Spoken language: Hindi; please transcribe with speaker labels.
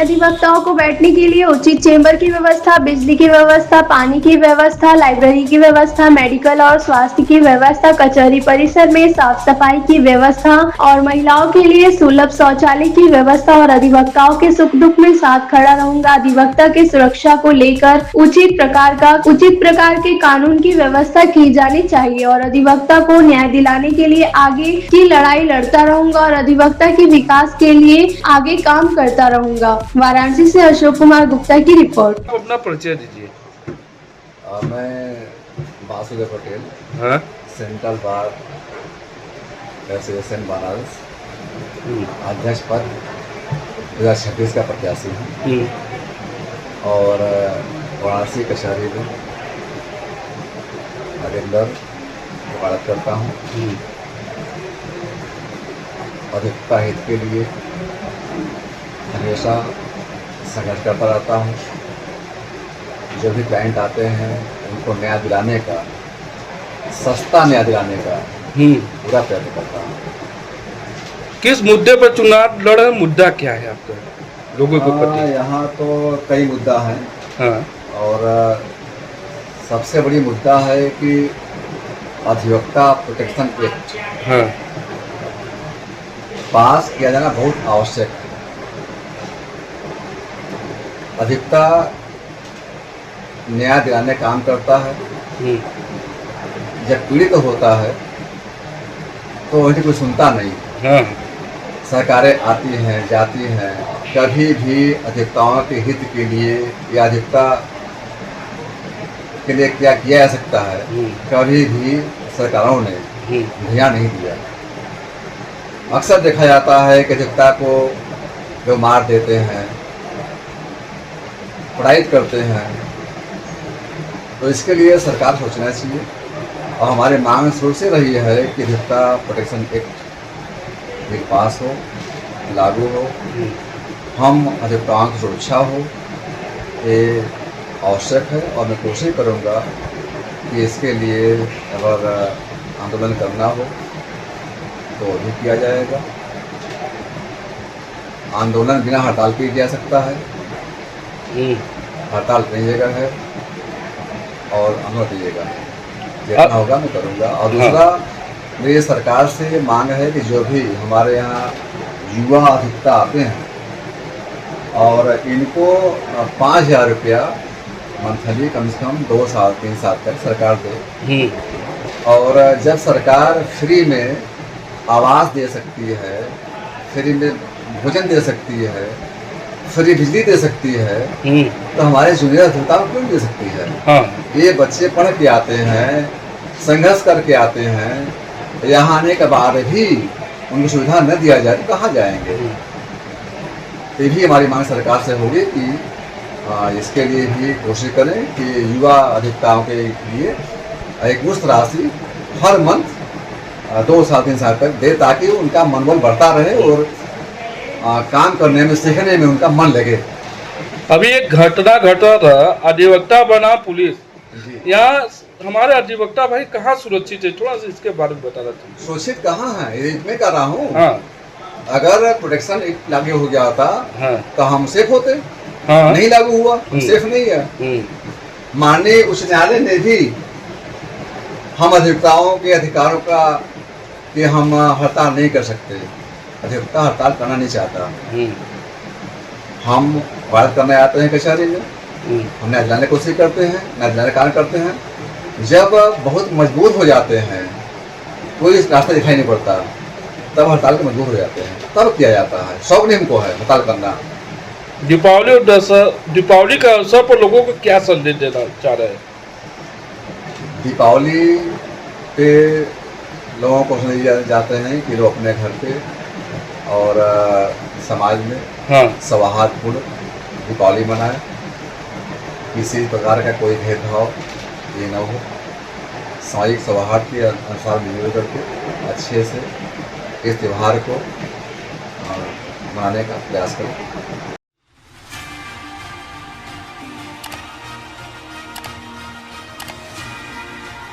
Speaker 1: अधिवक्ताओं को बैठने के लिए उचित चेंबर की व्यवस्था, बिजली की व्यवस्था, पानी की व्यवस्था, लाइब्रेरी की व्यवस्था, मेडिकल और स्वास्थ्य की व्यवस्था, कचहरी परिसर में साफ सफाई की व्यवस्था और महिलाओं के लिए सुलभ शौचालय की व्यवस्था और अधिवक्ताओं के सुख दुख में साथ खड़ा रहूंगा। अधिवक्ता की सुरक्षा को लेकर उचित प्रकार के कानून की व्यवस्था की जानी चाहिए और अधिवक्ता को न्याय दिलाने के लिए आगे की लड़ाई लड़ता रहूंगा और अधिवक्ता के विकास के लिए आगे काम करता रहूंगा। वाराणसी से अशोक कुमार गुप्ता की रिपोर्ट।
Speaker 2: आप अपना परिचय दीजिए।
Speaker 3: मैं वासुदेव पटेल,
Speaker 2: हाँ?
Speaker 3: सेंट्रल बार एसोसिएशन बनारस अध्यक्ष पद 2026 का प्रत्याशी हूँ और वाराणसी कचहरी में अधिकतर वकालत करता हूँ। अधिवक्ता हित के लिए हमेशा संघर्ष करता रहता हूँ। जो भी क्लाइंट आते हैं उनको न्याय दिलाने का, सस्ता न्याय दिलाने का पूरा प्रयत्न करता हूँ।
Speaker 2: किस मुद्दे पर चुनाव लड़ रहे, मुद्दा क्या है आपका लोगों के प्रति?
Speaker 3: यहाँ तो कई मुद्दा हैं।
Speaker 2: हाँ।
Speaker 3: और सबसे बड़ी मुद्दा है कि अधिवक्ता प्रोटेक्शन एक्ट
Speaker 2: हाँ।
Speaker 3: पास किया जाना बहुत आवश्यक है। अधिवक्ता न्याय दिलाने का काम करता है। जब पीड़ित होता है तो वही कोई सुनता नहीं।
Speaker 2: हाँ।
Speaker 3: सरकारें आती हैं जाती हैं, कभी भी अधिवक्ताओं के हित के लिए या अधिवक्ता के लिए क्या किया जा सकता है, कभी भी सरकारों ने ध्यान नहीं दिया। अक्सर देखा जाता है कि अधिवक्ता को जो मार देते हैं, प्रताड़ित करते हैं, तो इसके लिए सरकार सोचना चाहिए। और हमारी मांग शुरू से रही है कि अधिवक्ता प्रोटेक्शन एक्ट बिल पास हो, लागू हो, हम अधिवक्ताओं की सुरक्षा हो, ये आवश्यक है। और मैं कोशिश करूँगा कि इसके लिए अगर आंदोलन करना हो तो भी किया जाएगा। आंदोलन बिना हड़ताल के किया जा सकता है। हड़ताल कई जगह है और आंदोलन कई जगह है। जितना होगा मैं करूँगा। और दूसरा, मेरी सरकार से मांग है कि जो भी हमारे यहाँ युवा अधिवक्ता आते हैं और इनको 5,000 रुपया मंथली कम से कम 2 साल 3 साल तक सरकार दे। और जब सरकार फ्री में आवास दे सकती है, फ्री में भोजन दे सकती है, फ्री बिजली दे सकती है, तो हमारे जूनियर अधिवक्ताओं को क्यों दे सकती है?
Speaker 2: हाँ। ये
Speaker 3: बच्चे पढ़ के आते हैं, संघर्ष करके आते हैं, यहाँ आने के बाद भी उनको सुविधा न दिया जाए तो कहाँ जाएंगे? ये भी हमारी मांग सरकार से होगी कि इसके लिए भी कोशिश करें कि युवा अधिवक्ताओं के लिए एक मुश्त राशि हर मंथ 2 साल 3 साल तक दे, ताकि उनका मनोबल बढ़ता रहे और काम करने में, सीखने में उनका मन लगे।
Speaker 2: अभी एक घटना घटा था, अधिवक्ता बना पुलिस। यहाँ हमारे अधिवक्ता भाई कहाँ सुरक्षित है, थोड़ा सा इसके बारे में बता रहा था।
Speaker 3: सुरक्षित कहाँ है, ये मैं कर रहा हूँ।
Speaker 2: हाँ।
Speaker 3: अगर प्रोटेक्शन एक्ट लागू हो गया था तो हम सेफ होते।
Speaker 2: हाँ।
Speaker 3: नहीं लागू हुआ, सेफ नहीं है। माननीय उच्च न्यायालय ने भी हम अधिवक्ताओं के अधिकारों का कि हम हड़ताल नहीं कर सकते, अधिवक्ता हड़ताल करना नहीं चाहता। हम वाद करने आते हैं कचहरी में, हम न्याय दिलाने की कोशिश करते हैं, न्याय दिलाने का कार्य करते हैं। जब बहुत मजबूर हो जाते हैं, कोई रास्ता दिखाई नहीं पड़ता, तब हड़ताल के मजबूर हो जाते हैं, तब किया जाता है। शौक नहीं हमको है हड़ताल करना।
Speaker 2: दीपावली का अवसर पर लोगों को क्या संदेश देना चाह रहे हैं?
Speaker 3: दीपावली पे लोगों को संदेश जाते हैं कि लोग अपने घर पे और समाज में सौहार्दपूर्ण दीपावली मनाएं। किसी प्रकार का कोई भेदभाव ये न हो, सामाजिक सौहार्द के अनुसार मिलजुल करके अच्छे से इस त्यौहार को मनाने का प्रयास करें।